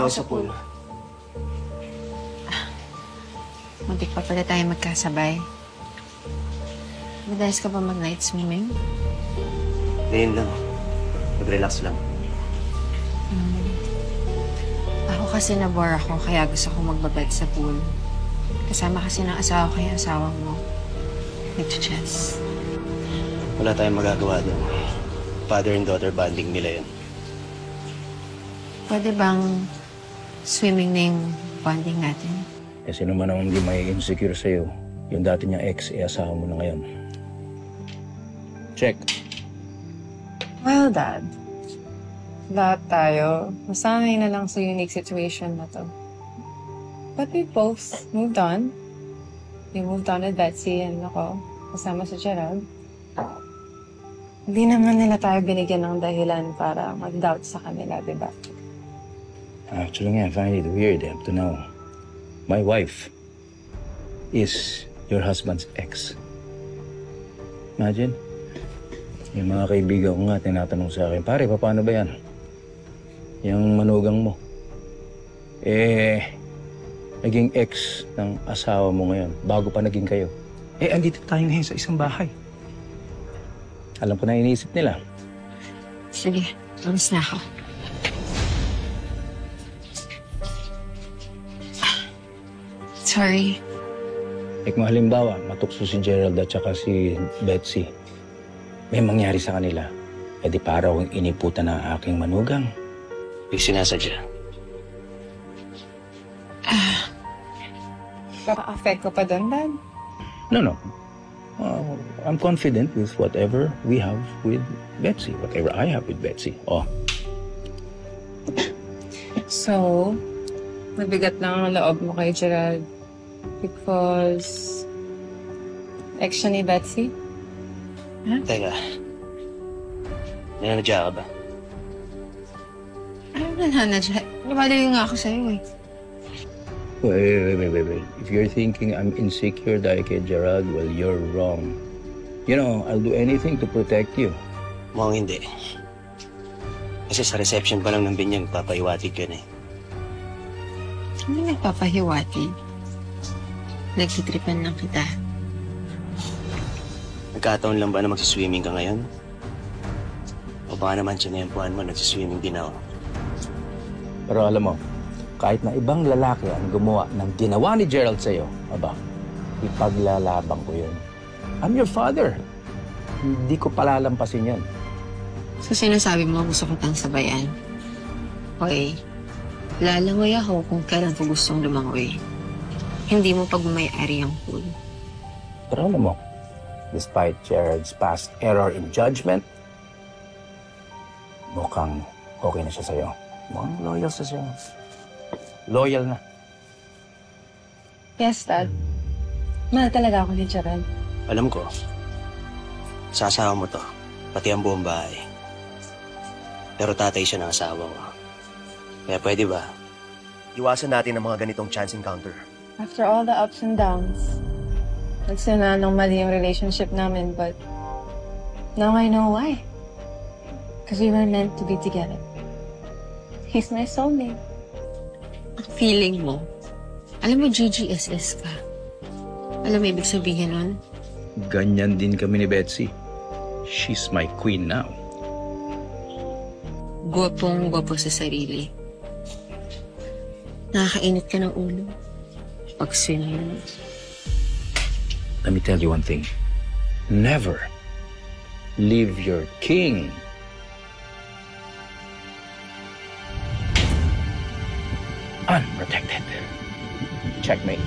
ako sa pool. Muntik pa pala tayo magkasabay. Madalas ka ba mag-night swimming? Ngayon lang. Mag-relax lang. Ako kasi nabore ako, kaya gusto ko magbabad sa pool. Kasama kasi ng asawa ko yung asawa mo. Nag-chess. Wala tayong magagawa doon. Father and daughter bonding nila yun. Pwede bang swimming na yung bonding natin? Eh, sino man ang hindi may insecure sa'yo, yung dati niyang ex, asawa mo na ngayon. Check. Well, Dad. Lahat tayo, masanay na lang sa unique situation na to. But we both moved on. We moved on with Betsy and ako, kasama si Gerald. Hindi naman nila tayo binigyan ng dahilan para mag-doubt sa kanila, di ba? Actually, I find it weird up to now. My wife is your husband's ex. Imagine. Yung mga kaibigan ko nga tinatanong sa akin, pare, paano ba yan? Yung manugang mo. Naging ex ng asawa mo ngayon, bago pa naging kayo. Andito tayo ngayon sa isang bahay. Alam ko na iniisip nila. Sige, alis na ako. Sorry. Kung halimbawa, matukso si Gerald at saka si Betsy, may mangyari sa kanila, di para akong iniputan ng aking manugang. May sinasadya. Pa-affect ko pa doon, Dad? No. I'm confident with whatever we have with Betsy, whatever I have with Betsy. So, mabigat lang ang loob mo kay Gerald because ex siya ni Betsy? Huh? Teka. Nananadya ka ba? Ano nananadya? Lumalayo nga ako sa'yo eh. Wait. If you're thinking I'm insecure dahil kay Gerald, well, you're wrong. You know, I'll do anything to protect you. Mukhang hindi. Kasi sa reception pa lang ng binyag, papaiwatig ka na eh. Ano nagpapahiwati? Nagsitripan lang kita. Nagkataon lang ba na magsiswimming ka ngayon? O baka naman sinempuan mo, nagsiswimming din ako. Pero alam mo, kahit na ibang lalaki ang gumawa ng ginawa ni Gerald sa'yo, ipaglalaban ko yun. I'm your father. Hindi ko palalampasin yan. So sinasabi mo gusto kitang sabayan? Okay. Lalangoy ako kung kailan ko gustong lumangoy. Hindi mo pagmamayari ang pool. Pero alam mo, despite Gerald's past error in judgment, mukhang okay na siya sa'yo. Mukhang loyal siya sa'yo. Loyal na. Yes, Dad. Mahal talaga ako ni Gerald. Alam ko, sasawa mo to, pati ang buong bahay. Pero tatay siya ng asawa ko. Kaya pwede ba? Iwasan natin ang mga ganitong chance encounter. After all the ups and downs, nagsinanong mali yung relationship namin, but now I know why. Because we were meant to be together. He's my soulmate. Ang feeling mo, alam mo GGSS ka. Alam mo ibig sabihin nun? Ganyan din kami ni Betsy. She's my queen now. Gwapong-gwapo sa sarili. Nakakainit ka ng ulo. Pag-swimming mo. Let me tell you one thing. Never leave your king unprotected. Checkmate.